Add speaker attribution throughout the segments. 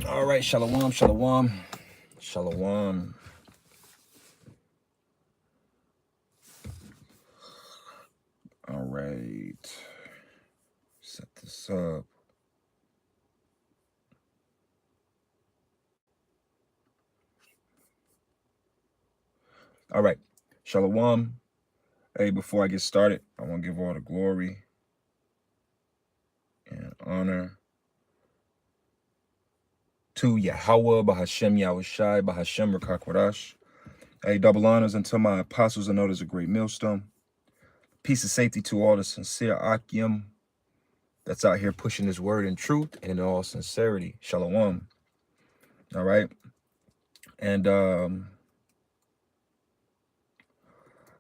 Speaker 1: All right, shalom, shalom, shalom. All right, set this up. All right, shalom. Hey, before I get started, I want to give all the glory and honor to Yahweh, Bahashem Yahushai, Bahashem Rakakwadash. Hey, double honors unto my apostles and others, a great millstone. Peace and safety to all the sincere Akim that's out here pushing this word in truth and in all sincerity. Shalom. All right. And I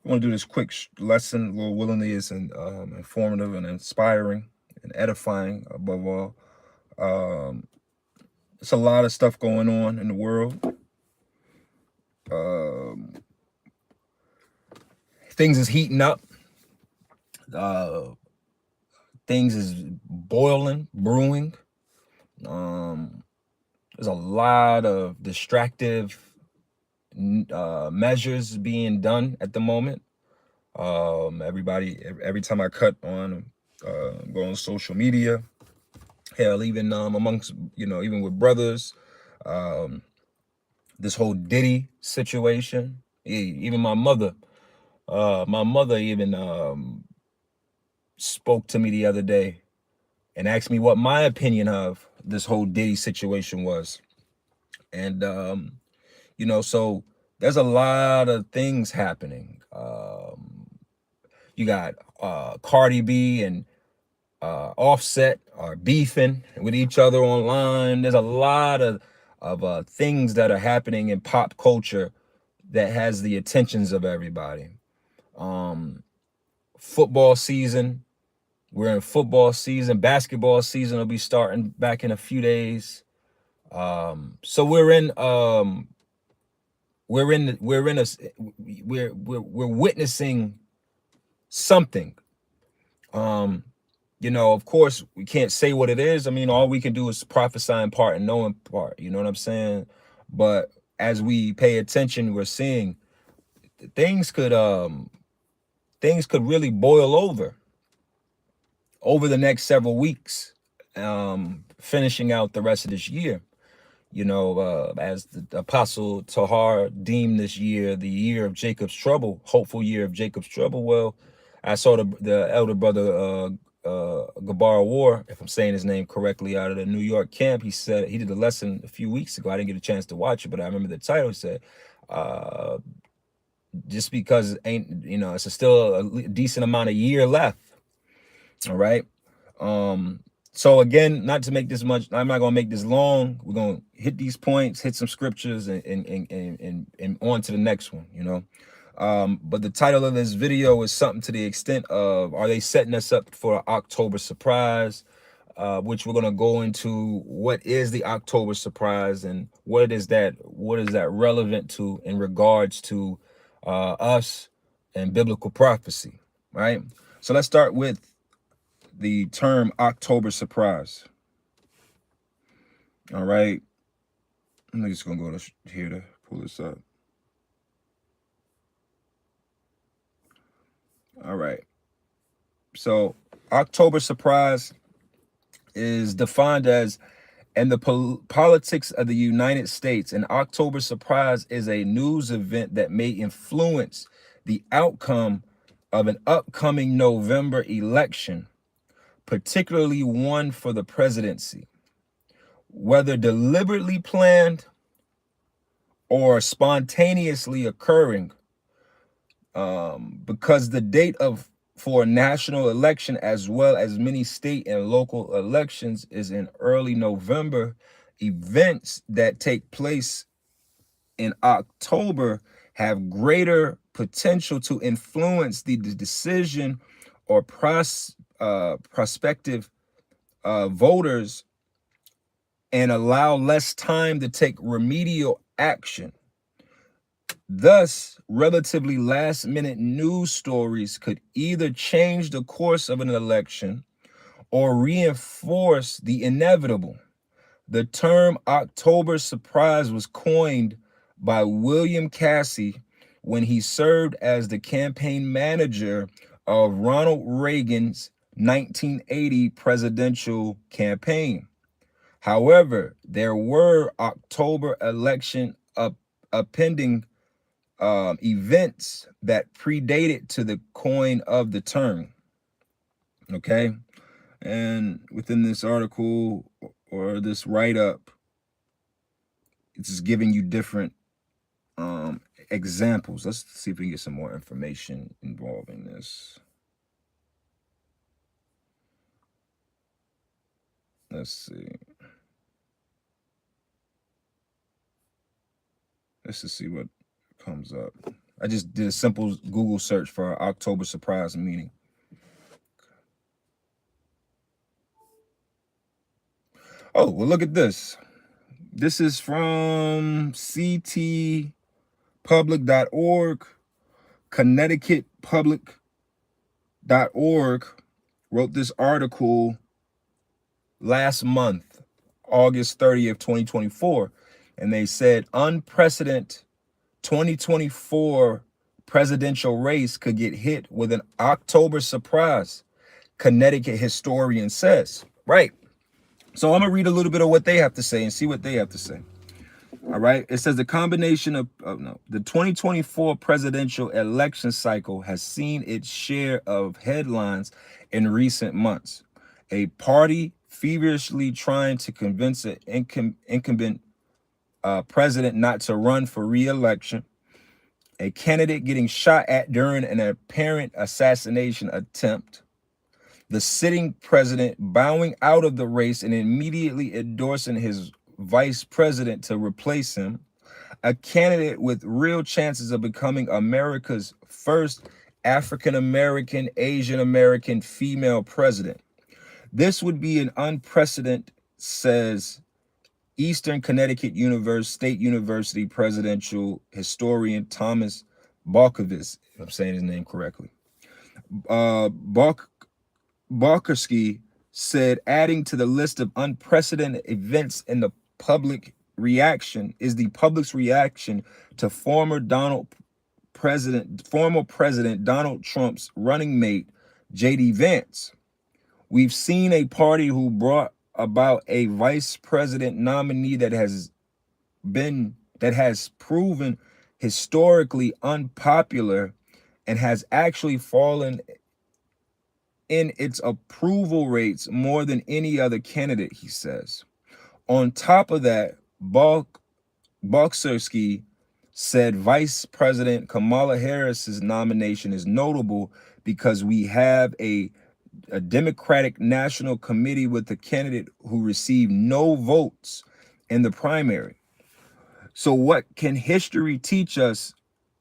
Speaker 1: want to do this quick lesson. Lord willingly is informative and inspiring and edifying above all. It's a lot of stuff going on in the world. Things is heating up. Things is boiling, brewing. There's a lot of distractive measures being done at the moment. Every time I cut on, go on social media, hell, even amongst, even with brothers, this whole Diddy situation, even my mother even spoke to me the other day and asked me what my opinion of this whole Diddy situation was. And, so there's a lot of things happening. You got Cardi B and Offset are beefing with each other online. There's a lot of things that are happening in pop culture that has the attentions of everybody. Football season. We're in football season. Basketball season will be starting back in a few days. So we're witnessing something. Of course, we can't say what it is. I mean, all we can do is prophesy in part and know in part. You know what I'm saying? But as we pay attention, we're seeing things could really boil over the next several weeks, finishing out the rest of this year. As the Apostle Tahar deemed this year the year of Jacob's trouble, hopeful year of Jacob's trouble. Well, I saw the elder brother Gabar War, if I'm saying his name correctly, out of the New York camp. He said he did a lesson a few weeks ago. I didn't get a chance to watch it, but I remember the title said, just because it's still a decent amount of year left. All right. So again, not to make this much, I'm not gonna make this long. We're gonna hit these points, hit some scriptures, and on to the next one. But the title of this video is something to the extent of, are they setting us up for an October surprise? Which we're gonna go into what is the October surprise and what is that relevant to in regards to us and biblical prophecy, right? So let's start with the term October surprise. All right. I'm just gonna go to here to pull this up. All right. So October surprise is defined as, in the politics of the United States, an October surprise is a news event that may influence the outcome of an upcoming November election, particularly one for the presidency, whether deliberately planned or spontaneously occurring, because the date for a national election, as well as many state and local elections, is in early November. Events that take place in October have greater potential to influence the decision or prospective voters and allow less time to take remedial action. Thus, relatively last-minute news stories could either change the course of an election or reinforce the inevitable. The term October surprise was coined by William Casey when he served as the campaign manager of Ronald Reagan's 1980 presidential campaign. However, there were October election appending events that predated to the coin of the term. Okay, and within this article or this write-up, it's just giving you different examples. Let's see if we can get some more information involving this. Let's see. Let's just see what comes up. I just did a simple Google search for October surprise meaning. Oh, well, look at this. This is from ctpublic.org, connecticutpublic.org wrote this article last month, August 30th, 2024, and they said unprecedented 2024 presidential race could get hit with an October surprise, Connecticut historian says. Right. So I'm going to read a little bit of what they have to say and see what they have to say. All right. It says the combination of the 2024 presidential election cycle has seen its share of headlines in recent months. A party feverishly trying to convince an incumbent president not to run for re-election, a candidate getting shot at during an apparent assassination attempt, the sitting president bowing out of the race and immediately endorsing his vice president to replace him, a candidate with real chances of becoming America's first African-American, Asian-American female president. This would be an unprecedented, says Eastern Connecticut State University presidential historian Thomas Balkovitz, if I'm saying his name correctly. Balkersky said, adding to the list of unprecedented events in the public's reaction to former President Donald Trump's running mate, J.D. Vance. We've seen a party who brought about a vice president nominee that has proven historically unpopular and has actually fallen in its approval rates more than any other candidate, he says. On top of that, Balkersky said Vice President Kamala Harris's nomination is notable because we have a Democratic National Committee with a candidate who received no votes in the primary. So what can history teach us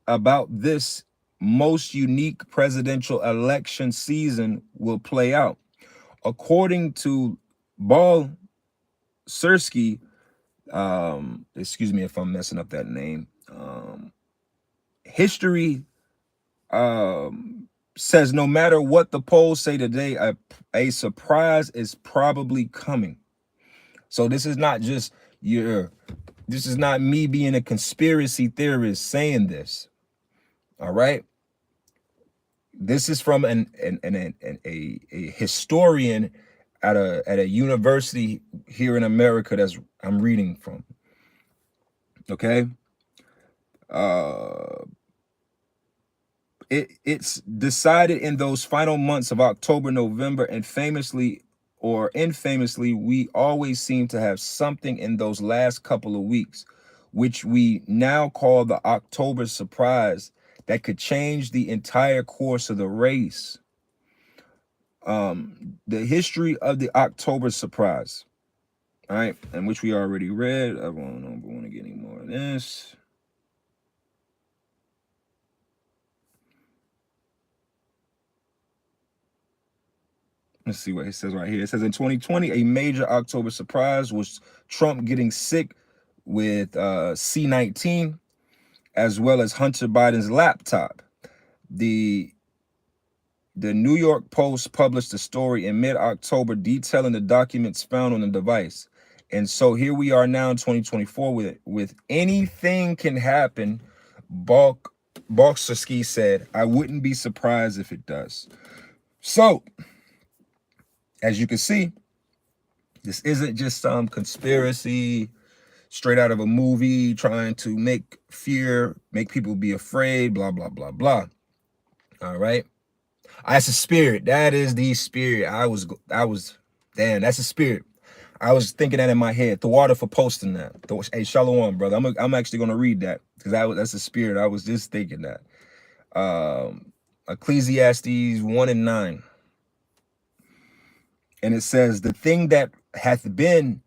Speaker 1: about this most unique presidential election season will play out? According to Balkersky, excuse me if I'm messing up that name, history says no matter what the polls say today, a surprise is probably coming. So this is not just this is not me being a conspiracy theorist saying this. All right. This is from a historian at a university here in America that's I'm reading from. Okay. It's decided in those final months of October, November, and famously or infamously, we always seem to have something in those last couple of weeks, which we now call the October surprise, that could change the entire course of the race. The history of the October surprise, all right, and which we already read. I don't want to get any more of this. Let's see what it says right here. It says in 2020, a major October surprise was Trump getting sick with C-19, as well as Hunter Biden's laptop. The New York Post published a story in mid-October detailing the documents found on the device. And so here we are now in 2024 with anything can happen. Balkowski said, I wouldn't be surprised if it does. So, as you can see, this isn't just some conspiracy straight out of a movie trying to make people be afraid, blah, blah, blah, blah. All right. That's a spirit. That is the spirit. Damn, that's a spirit. I was thinking that in my head. The water for posting that. Hey, shalom, brother. I'm actually going to read that because that's a spirit. I was just thinking that. Ecclesiastes 1:9. And it says, the thing that hath been,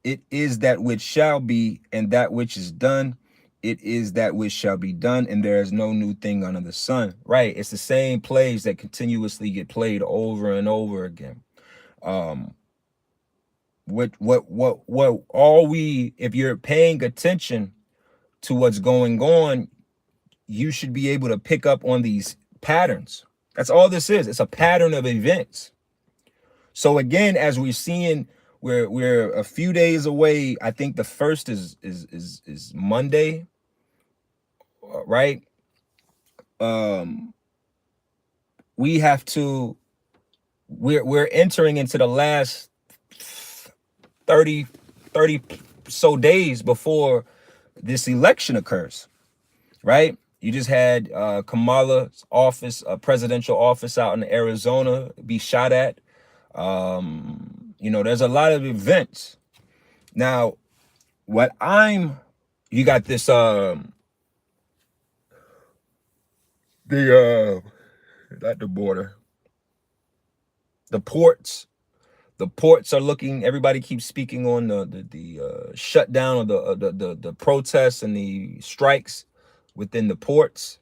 Speaker 1: it is that which shall be, and that which is done, it is that which shall be done, and there is no new thing under the sun. Right? It's the same plays that continuously get played over and over again. If you're paying attention to what's going on, you should be able to pick up on these patterns. That's all this is. It's a pattern of events. So again, as we're seeing, we're a few days away. I think the first is Monday, right? We have to. We're entering into the last 30 so days before this election occurs, right? You just had Kamala's office, a presidential office out in Arizona, be shot at. There's a lot of events. Now, you got this, not the border, the ports. The ports are looking, everybody keeps speaking on the shutdown of the protests and the strikes within the ports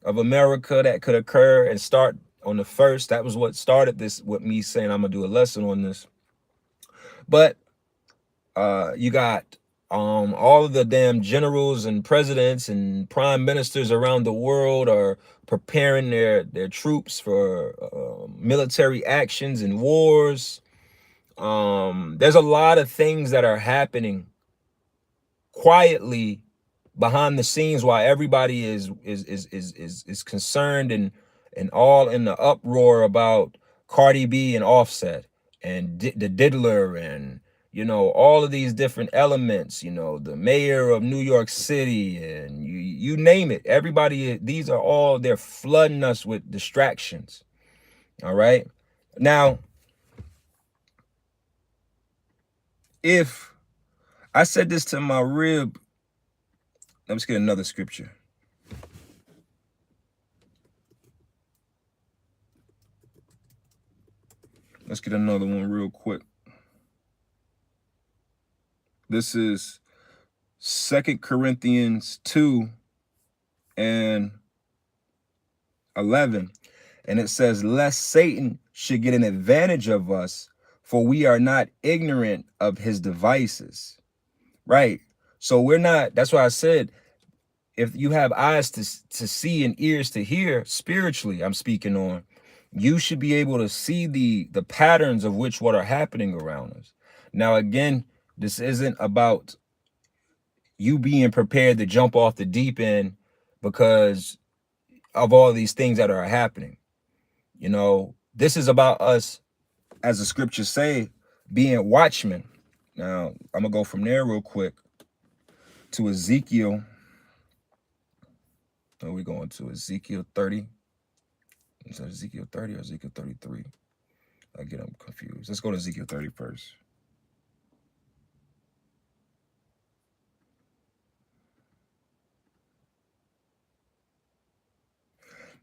Speaker 1: of America that could occur and start on the 1st. That was what started this, with me saying I'm gonna do a lesson on this. But you got all of the damn generals and presidents and prime ministers around the world are preparing their troops for military actions and wars. There's a lot of things that are happening quietly behind the scenes while everybody is concerned and all in the uproar about Cardi B and Offset and the Diddler and all of these different elements, the mayor of New York City and you name it. Everybody, they're flooding us with distractions. All right. Now, if I said this to my rib, let's get another scripture. Let's get another one real quick. This is 2 Corinthians 2:11. And it says, lest Satan should get an advantage of us, for we are not ignorant of his devices. Right. So we're not, that's why I said, if you have eyes to see and ears to hear, spiritually, I'm speaking on, you should be able to see the patterns of what are happening around us. Now, again, this isn't about you being prepared to jump off the deep end because of all these things that are happening. This is about us, as the scriptures say, being watchmen. Now, I'm going to go from there real quick to Ezekiel. Are we going to Ezekiel 30? Is that Ezekiel 30 or Ezekiel 33? I get them confused. Let's go to Ezekiel 30 first.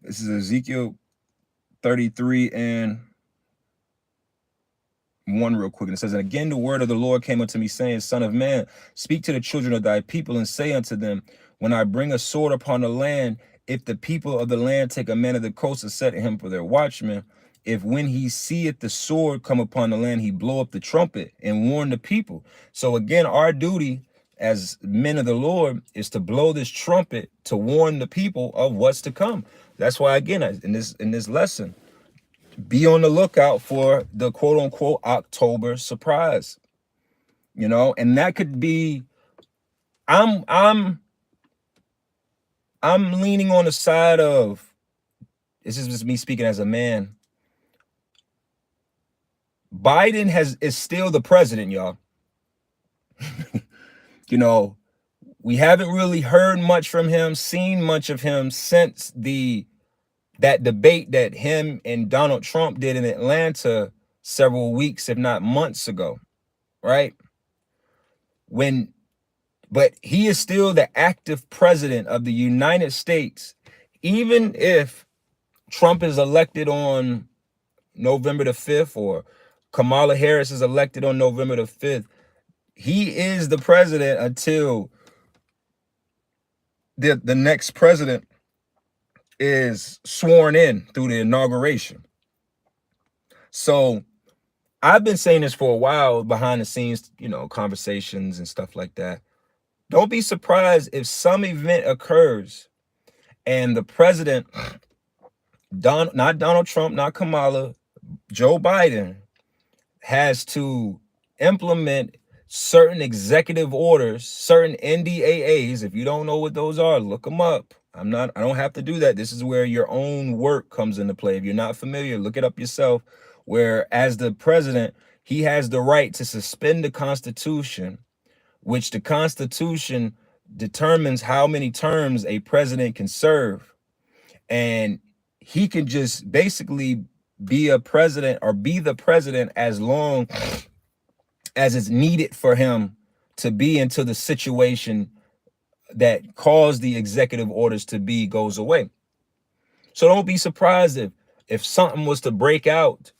Speaker 1: This is Ezekiel 33 and 1 real quick. And it says, and again, the word of the Lord came unto me, saying, Son of man, speak to the children of thy people and say unto them, when I bring a sword upon the land, if the people of the land take a man of the coast and set him for their watchman, if when he seeth the sword come upon the land, he blow up the trumpet and warn the people. So again, our duty as men of the Lord is to blow this trumpet to warn the people of what's to come. That's why, again, in this lesson, be on the lookout for the quote unquote October surprise. you know, and that could be, I'm leaning on the side of, this is just me speaking as a man. Biden is still the president, y'all. You know, we haven't really heard much from him, seen much of him since that debate that him and Donald Trump did in Atlanta several weeks, if not months ago, right? But he is still the active president of the United States, even if Trump is elected on November the 5th, or Kamala Harris is elected on November the 5th. He is the president until the next president is sworn in through the inauguration. So I've been saying this for a while, behind the scenes, you know, conversations and stuff like that. Don't be surprised if some event occurs and the president, not Donald Trump, not Kamala, Joe Biden, has to implement certain executive orders, certain NDAAs. If you don't know what those are, look them up. I don't have to do that. This is where your own work comes into play. If you're not familiar, look it up yourself. Where, as the president, he has the right to suspend the Constitution, which the Constitution determines how many terms a president can serve. And he can just basically be a president, or be the president, as long as it's needed for him to be until the situation that caused the executive orders to be goes away. So don't be surprised if something was to break out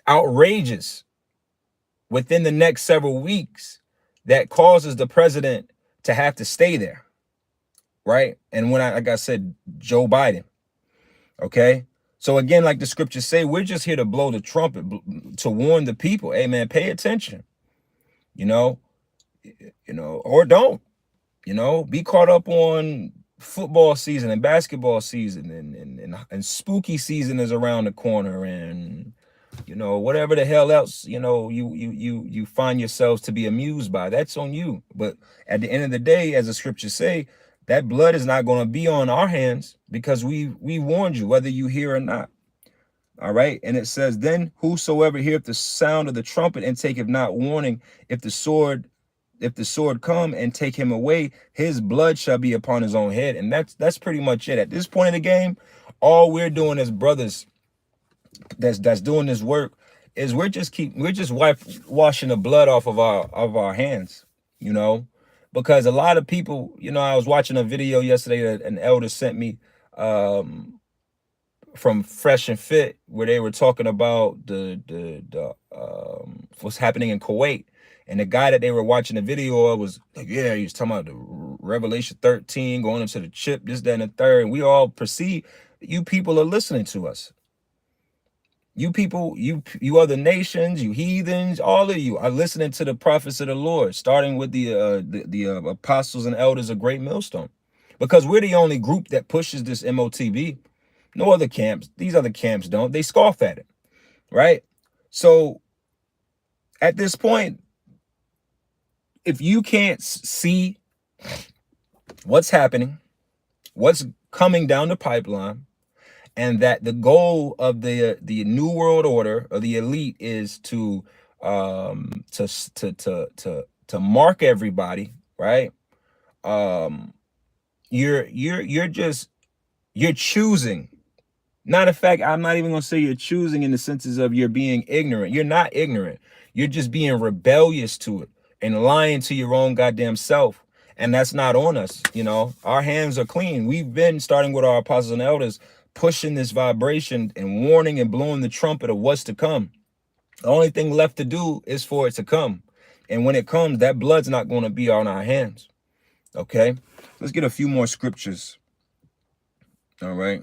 Speaker 1: outrageous within the next several weeks that causes the president to have to stay there, right? And like I said, Joe Biden, okay? So again, like the scriptures say, we're just here to blow the trumpet, to warn the people. Hey, man, pay attention, you know, or don't, be caught up on football season and basketball season, and spooky season is around the corner, and whatever the hell else you find yourselves to be amused by. That's on you. But at the end of the day, as the scriptures say, that blood is not going to be on our hands, because we warned you, whether you hear or not. All right. And it says, then whosoever heareth the sound of the trumpet and taketh not warning, if the sword come and take him away, his blood shall be upon his own head. And that's pretty much it. At this point in the game, all we're doing as brothers that's doing this work is we're just washing the blood off of our hands, because a lot of people, I was watching a video yesterday that an elder sent me from Fresh and Fit, where they were talking about the what's happening in Kuwait. And the guy that they were watching the video of was like, yeah, he was talking about the Revelation 13, going into the chip, this, that, and the third. And we all perceive, you people are listening to us. You people, you other nations, you heathens, all of you are listening to the prophets of the Lord, starting with the apostles and elders of Great Millstone. Because we're the only group that pushes this MOTB. No other camps. These other camps don't. They scoff at it, right? So at this point, if you can't see what's happening, what's coming down the pipeline, and that the goal of the New World Order, or the elite, is to mark everybody, right? You're choosing. Not a fact, I'm not even gonna say you're choosing in the senses of you're being ignorant. You're not ignorant. You're just being rebellious to it and lying to your own goddamn self. And that's not on us. Our hands are clean. We've been, starting with our apostles and elders, pushing this vibration and warning and blowing the trumpet of what's to come. The only thing left to do is for it to come. And when it comes, that blood's not going to be on our hands. Okay? Let's get a few more scriptures. All right.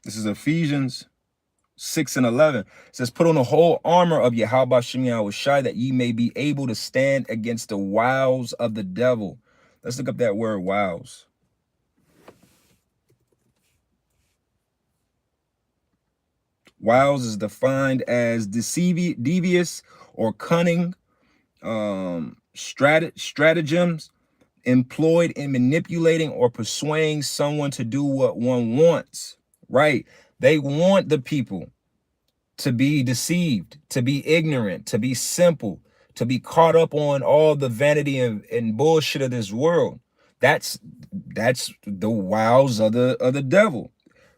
Speaker 1: This is Ephesians 6:11. It says, put on the whole armor of Yahweh Shem Yahushai, that ye may be able to stand against the wiles of the devil. Let's look up that word, wiles. Wiles is defined as devious or cunning stratagems employed in manipulating or persuading someone to do what one wants, right? They want the people to be deceived, to be ignorant, to be simple, to be caught up on all the vanity and bullshit of this world. That's the wiles of the devil.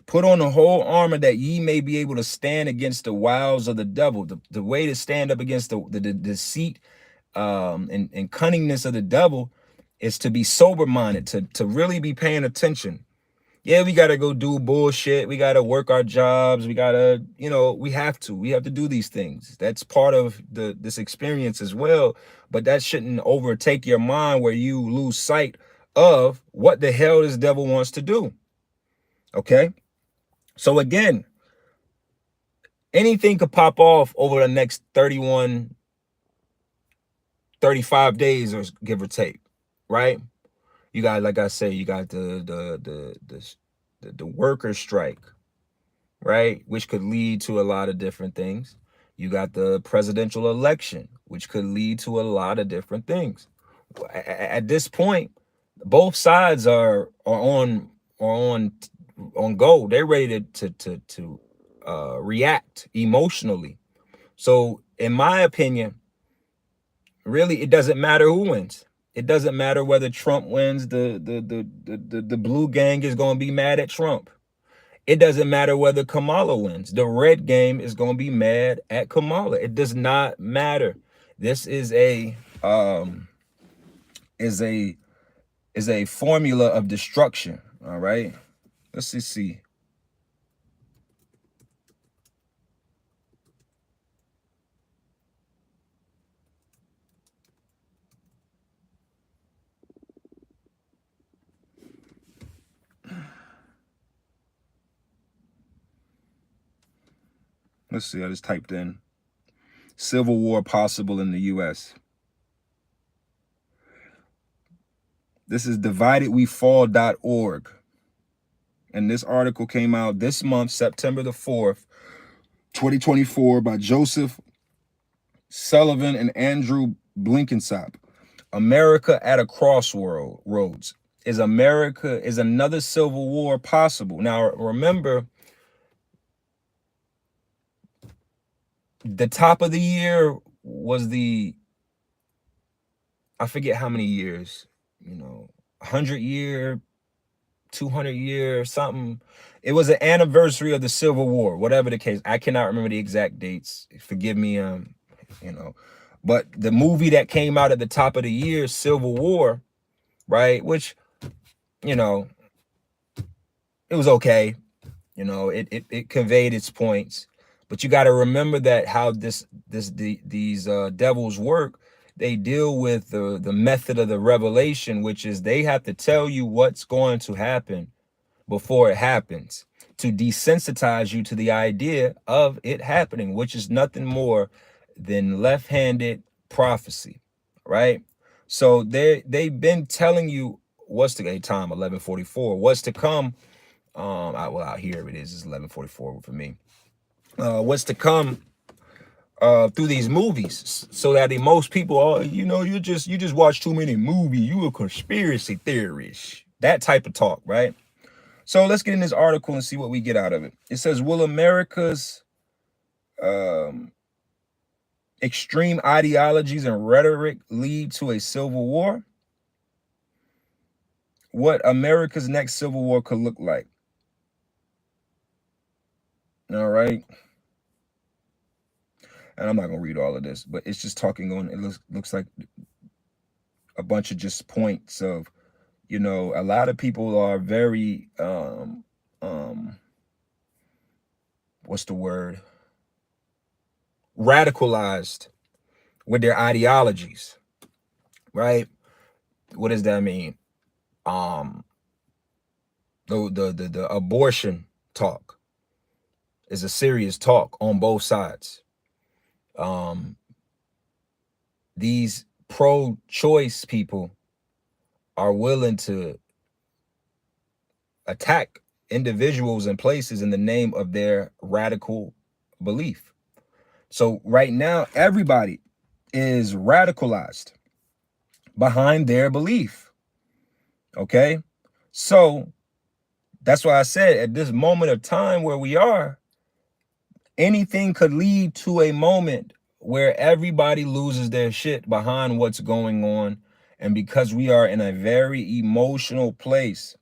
Speaker 1: Put on the whole armor that ye may be able to stand against the wiles of the devil. The way to stand up against the deceit and cunningness of the devil is to be sober-minded, to really be paying attention. Yeah, we got to go do bullshit. We got to work our jobs. We got to, we have to do these things. That's part of this experience as well. But that shouldn't overtake your mind where you lose sight of what the hell this devil wants to do. Okay? So again, anything could pop off over the next 31, 35 days, or give or take, right? You got, like I say, you got the worker strike, right? Which could lead to a lot of different things. You got the presidential election, which could lead to a lot of different things. At this point, both sides are on go. They're ready to react emotionally. So, in my opinion, really, it doesn't matter who wins. It doesn't matter whether Trump wins. The blue gang is going to be mad at Trump. It doesn't matter whether Kamala wins. The red game is going to be mad at Kamala. It does not matter. This is a formula of destruction. All right. Let's just see. Let's see. I just typed in civil war possible in the U.S. This is dividedwefall.org. And this article came out this month, September the 4th, 2024, by Joseph Sullivan and Andrew Blinkensop. America at a crossroads. Is another civil war possible? Now, remember, the top of the year was I forget how many years, 100 year, 200 year, something. It was an anniversary of the Civil War, whatever the case. I cannot remember the exact dates. Forgive me, but the movie that came out at the top of the year, Civil War, right? Which, it was okay. It conveyed its points. But you got to remember that how these devils work. They deal with the method of the revelation, which is they have to tell you what's going to happen before it happens, to desensitize you to the idea of it happening, which is nothing more than left-handed prophecy, right? So they've been telling you what's to time 11:44, what's to come. Out here it is. It's 11:44 for me. What's to come through these movies, so that most people are, you just watch too many movies. You a conspiracy theorist. That type of talk, right? So let's get in this article and see what we get out of it. It says, will America's extreme ideologies and rhetoric lead to a civil war? What America's next civil war could look like. All right. And I'm not going to read all of this, but it's just talking on, it looks like a bunch of just points of, a lot of people are very, what's the word? Radicalized with their ideologies, right? What does that mean? The abortion talk is a serious talk on both sides. These pro-choice people are willing to attack individuals and places in the name of their radical belief. So right now, everybody is radicalized behind their belief. Okay. So that's why I said at this moment of time where we are, anything could lead to a moment where everybody loses their shit behind what's going on. And because we are in a very emotional place,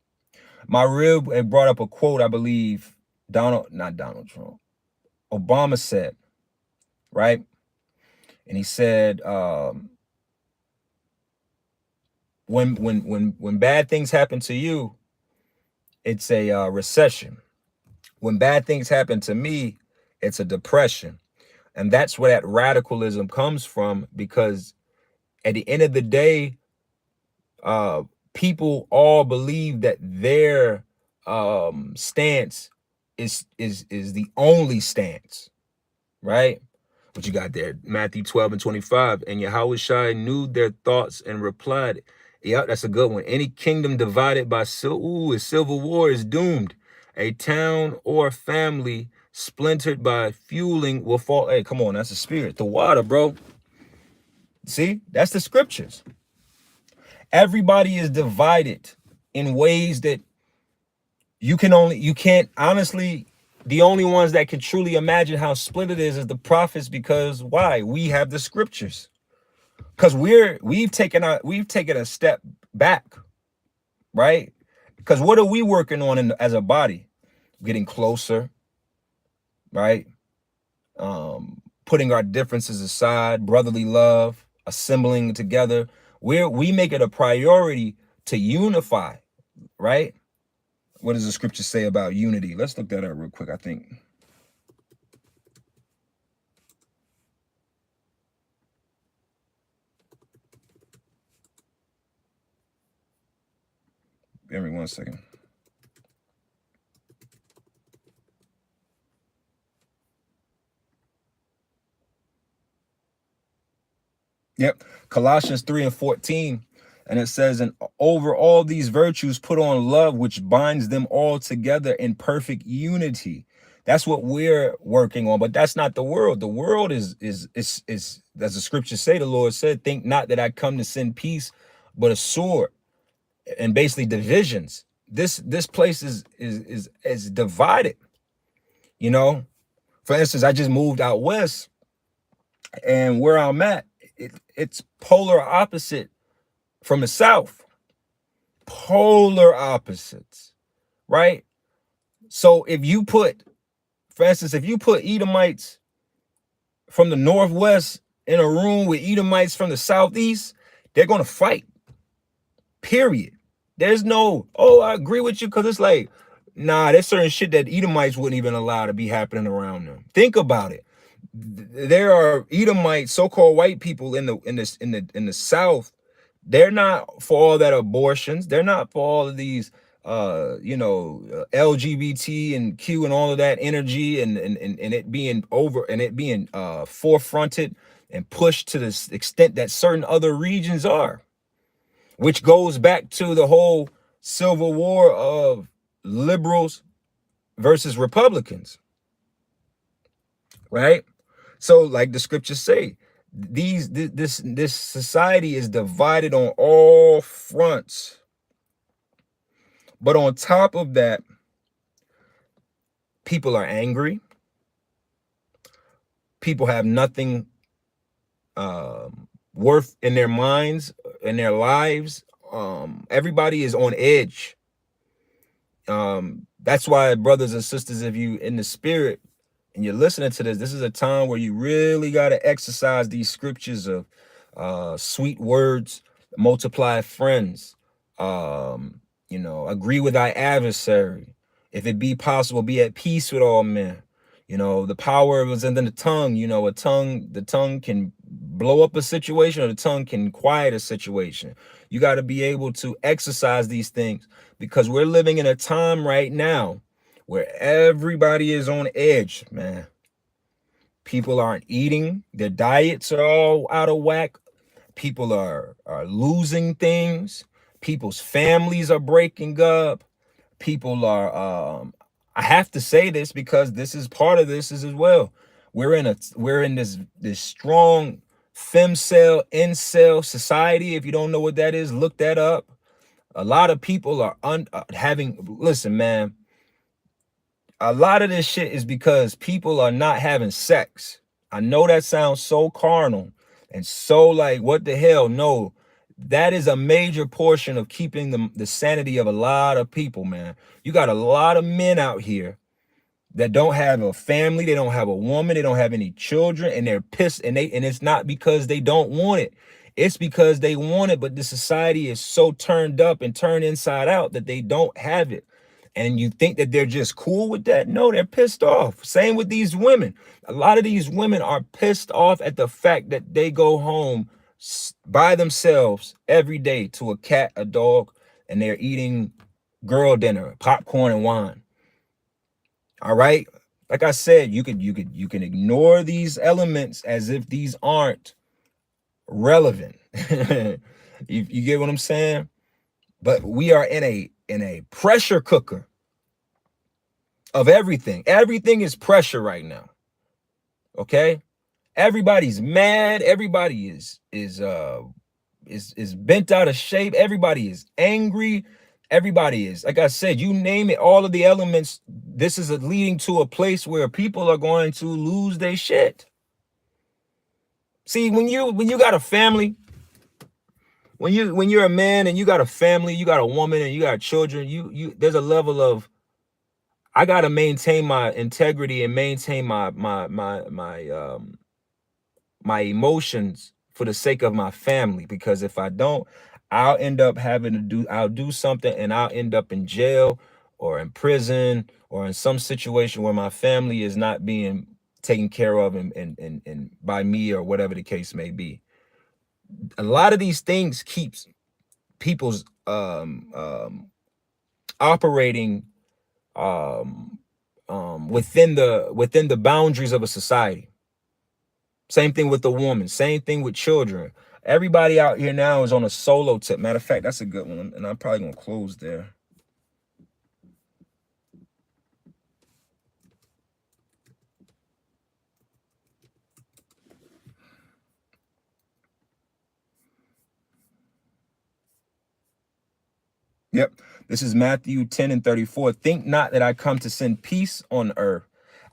Speaker 1: my rib had brought up a quote, I believe not Donald Trump, Obama said, right? And he said, when bad things happen to you, it's a recession. When bad things happen to me, it's a depression. And that's where that radicalism comes from, because at the end of the day, people all believe that their stance is the only stance, right? What you got there? Matthew 12:25. And Yahushua knew their thoughts and replied, yep, that's a good one. Any kingdom divided by civil war is doomed. A town or family splintered by fueling will fall. Hey, come on, that's the spirit. The water, bro. See, that's the scriptures. Everybody is divided in ways that you can't honestly, the only ones that can truly imagine how split it is the prophets. Because why? We have the scriptures. Because we've taken a step back, right? Because what are we working on as a body? Getting closer, right? Putting our differences aside, brotherly love, assembling together. We make it a priority to unify, right? What does the scripture say about unity? Let's look that up real quick, I think. Give me 1 second. Yep. Colossians 3:14. And it says, and over all these virtues, put on love, which binds them all together in perfect unity. That's what we're working on, but that's not the world. The world is as the scriptures say, the Lord said, think not that I come to send peace, but a sword, and basically divisions. This place is divided. You know, for instance, I just moved out west, and where I'm at, it's polar opposite from the south. Polar opposites, right? So if you put, for instance, if you put Edomites from the northwest in a room with Edomites from the southeast, they're going to fight, period. There's no, oh, I agree with you, because it's like, nah, there's certain shit that Edomites wouldn't even allow to be happening around them. Think about it. There are Edomites, so-called white people in the South. They're not for all that abortions. They're not for all of these LGBT and Q and all of that energy, and it being over, and it being forefronted and pushed to the extent that certain other regions are, which goes back to the whole civil war of liberals versus Republicans, right? So like the scriptures say, this society is divided on all fronts. But on top of that, people are angry. People have nothing worth in their minds, in their lives. Everybody is on edge. That's why, brothers and sisters, if you in the spirit and you're listening to this is a time where you really got to exercise these scriptures of sweet words, multiply friends, agree with thy adversary. If it be possible, be at peace with all men. The power was in the tongue. The tongue can blow up a situation, or the tongue can quiet a situation. You got to be able to exercise these things, because we're living in a time right now where everybody is on edge, man. People aren't eating. Their diets are all out of whack. People are losing things. People's families are breaking up. People are, I have to say this because this is part of this as well. We're in this strong femcel, incel society. If you don't know what that is, look that up. A lot of people are listen, man, a lot of this shit is because people are not having sex. I know that sounds so carnal and so like, what the hell? No, that is a major portion of keeping the sanity of a lot of people, man. You got a lot of men out here that don't have a family, they don't have a woman, they don't have any children, and they're pissed, and it's not because they don't want it. It's because they want it, but the society is so turned up and turned inside out that they don't have it. And you think that they're just cool with that? No, they're pissed off. Same with these women. A lot of these women are pissed off at the fact that they go home by themselves every day to a cat, a dog, and they're eating girl dinner, popcorn and wine. All right. Like I said, you can ignore these elements as if these aren't relevant. You get what I'm saying? But we are in a pressure cooker of everything. Everything is pressure right now. Okay? Everybody's mad. Everybody is bent out of shape. Everybody is angry. Everybody is, like I said, you name it, all of the elements. This is leading to a place where people are going to lose their shit. See, when you got a family, when you're a man and you got a family, you got a woman and you got children, you there's a level of, I got to maintain my integrity and maintain my emotions for the sake of my family, because if I don't, I'll end up I'll do something and I'll end up in jail or in prison or in some situation where my family is not being taken care of and by me or whatever the case may be. A lot of these things keeps people's operating within the boundaries of a society. Same thing with the woman. Same thing with children. Everybody out here now is on a solo tip. Matter of fact, that's a good one. And I'm probably going to close there. Yep. This is Matthew 10:34. Think not that I come to send peace on earth.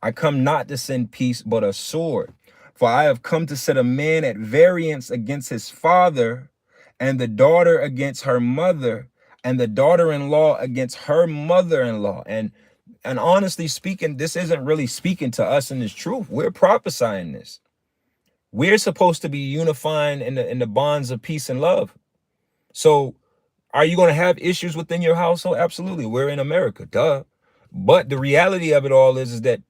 Speaker 1: I come not to send peace, but a sword. For I have come to set a man at variance against his father, and the daughter against her mother, and the daughter-in-law against her mother-in-law. And honestly speaking, this isn't really speaking to us in this truth. We're prophesying this. We're supposed to be unifying in the bonds of peace and love. So are you going to have issues within your household? Absolutely. We're in America, duh. But the reality of it all is that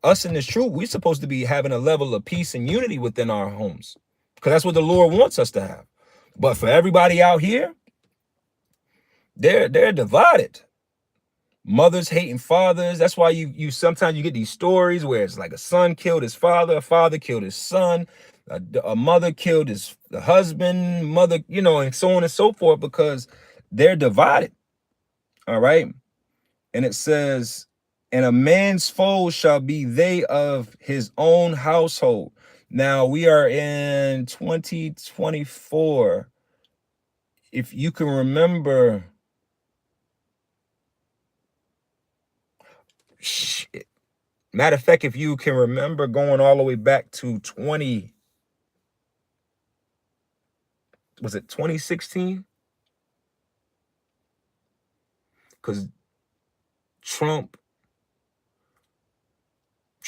Speaker 1: us in this truth, we're supposed to be having a level of peace and unity within our homes, because that's what the Lord wants us to have. But for everybody out here, they're divided. Mothers hating fathers. That's why you sometimes you get these stories where it's like a son killed his father, a father killed his son, a mother killed the husband, mother, and so on and so forth, because they're divided. All right. And it says, and a man's foes shall be they of his own household. Now we are in 2024. If you can remember, matter of fact, if you can remember going all the way back to 2016? Because Trump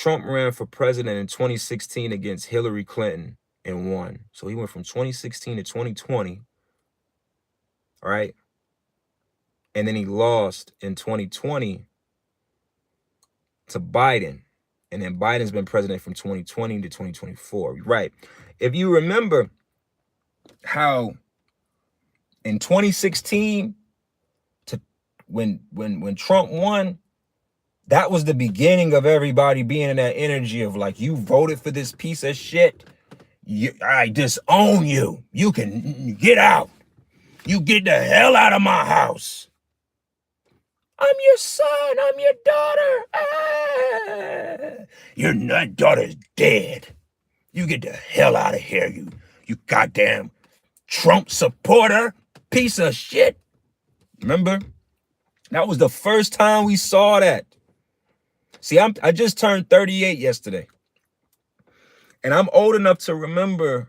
Speaker 1: ran for president in 2016 against Hillary Clinton and won. So he went from 2016 to 2020, all right? And then he lost in 2020 to Biden. And then Biden's been president from 2020 to 2024, right? If you remember how in 2016, when Trump won, that was the beginning of everybody being in that energy of like, you voted for this piece of shit, I disown you. You can get out. You get the hell out of my house. I'm your son. I'm your daughter. Your daughter's dead. You get the hell out of here, you goddamn Trump supporter, piece of shit. Remember? That was the first time we saw that. See, I just turned 38 yesterday. And I'm old enough to remember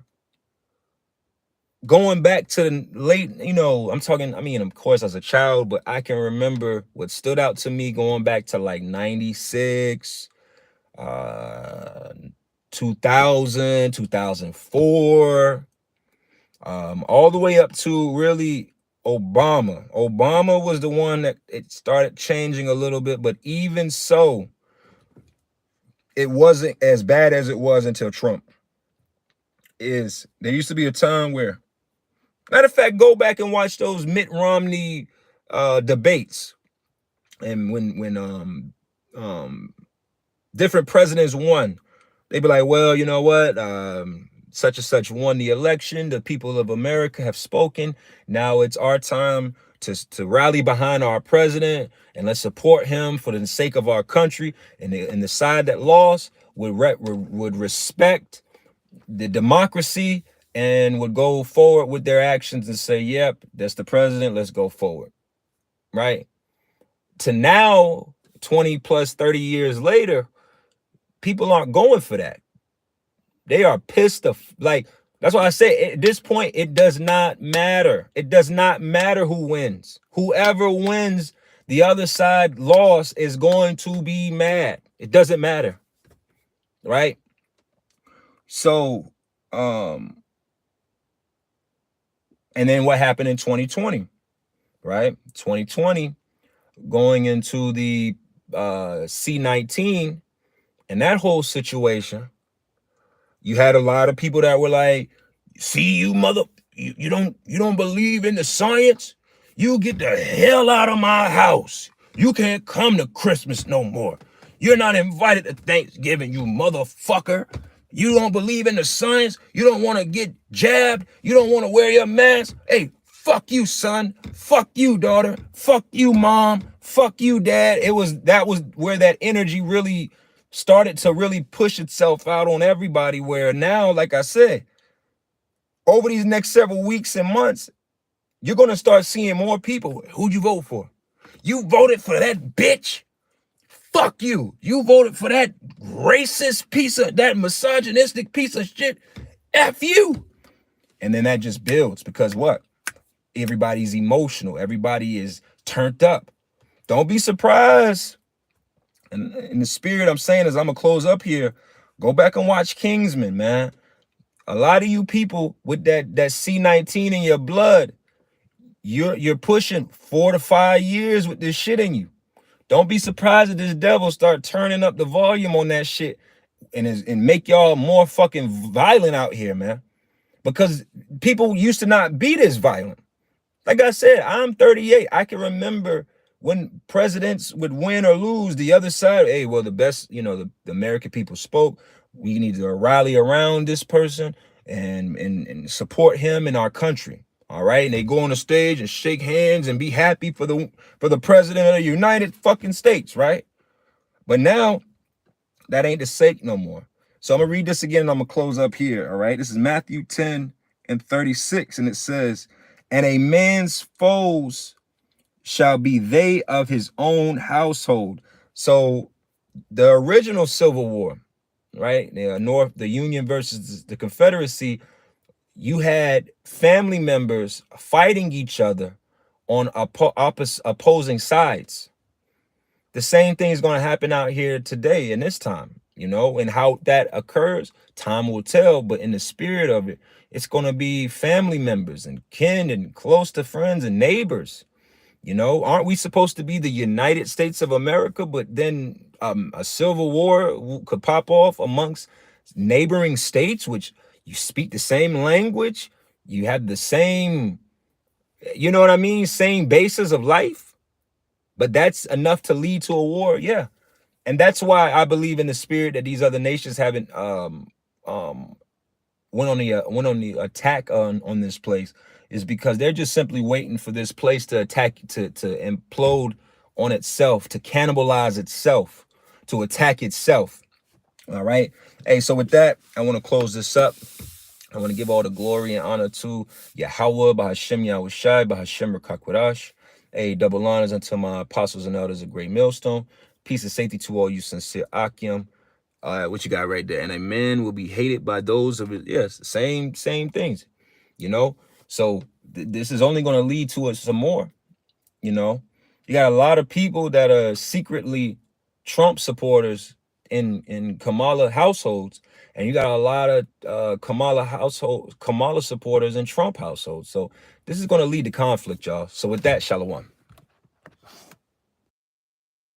Speaker 1: going back to the late, I'm talking, of course, as a child, but I can remember what stood out to me going back to like 96, 2000, 2004, all the way up to really Obama. Obama was the one that it started changing a little bit, but even so, it wasn't as bad as it was until Trump. There used to be a time where, matter of fact, go back and watch those Mitt Romney debates, and when different presidents won, they'd be like, well, you know what, such and such won the election. The people of America have spoken. Now it's our time to rally behind our president, and let's support him for the sake of our country. And the side that lost would respect the democracy and would go forward with their actions and say, yep, that's the president, let's go forward, right? To now, 20 plus 30 years later, people aren't going for that. They are pissed off. Like, that's why I say at this point, it does not matter. It does not matter who wins. Whoever wins, the other side lost is going to be mad. It doesn't matter, right? So, and then what happened in 2020, right? 2020, going into the C-19 and that whole situation, you had a lot of people that were like, see, you don't believe in the science? You get the hell out of my house. You can't come to Christmas no more. You're not invited to Thanksgiving, you motherfucker. You don't believe in the science. You don't want to get jabbed. You don't want to wear your mask. Hey, fuck you, son. Fuck you, daughter. Fuck you, mom. Fuck you, dad. That was where that energy really started to really push itself out on everybody, where now, like I said, over these next several weeks and months, you're going to start seeing more people. Who'd you vote for? You voted for that bitch? Fuck you. You voted for that racist that misogynistic piece of shit? F you. And then that just builds, because what? Everybody's emotional. Everybody is turned up. Don't be surprised. And in the spirit I'm saying is, I'm going to close up here. Go back and watch Kingsman, man. A lot of you people with that C-19 in your blood, you're pushing 4 to 5 years with this shit in you. Don't be surprised if this devil start turning up the volume on that shit and make y'all more fucking violent out here, man. Because people used to not be this violent. Like I said, I'm 38. I can remember when presidents would win or lose, the other side, hey, well, the best, the American people spoke. We need to rally around this person and support him in our country. All right. And they go on the stage and shake hands and be happy for the president of the United fucking States. Right. But now that ain't the sake no more. So I'm going to read this again and I'm going to close up here. All right. This is Matthew 10:36. And it says, and a man's foes shall be they of his own household. So the original Civil War, right? The Union versus the Confederacy, you had family members fighting each other on opposing sides. The same thing is going to happen out here today in this time, and how that occurs, time will tell. But in the spirit of it, it's going to be family members and kin and close to friends and neighbors. Aren't we supposed to be the United States of America? But then a civil war could pop off amongst neighboring states, which you speak the same language. You have the same, same basis of life. But that's enough to lead to a war. Yeah. And that's why I believe in the spirit that these other nations haven't went on the attack on this place, is because they're just simply waiting for this place to attack, to implode on itself, to cannibalize itself, to attack itself. All right. Hey, so with that, I want to close this up. I want to give all the glory and honor to Yahweh, Bahashem Yahushai, Bahashem Rakakwadash. Hey, double honors unto my apostles and elders of Great Millstone. Peace and safety to all you sincere Akim. What you got right there? And a man will be hated by those of it. Yes, same things, you know. So this is only going to lead to some more, you know. You got a lot of people that are secretly Trump supporters in Kamala households, and you got a lot of Kamala supporters in Trump households. So this is going to lead to conflict, y'all. So with that, shalom.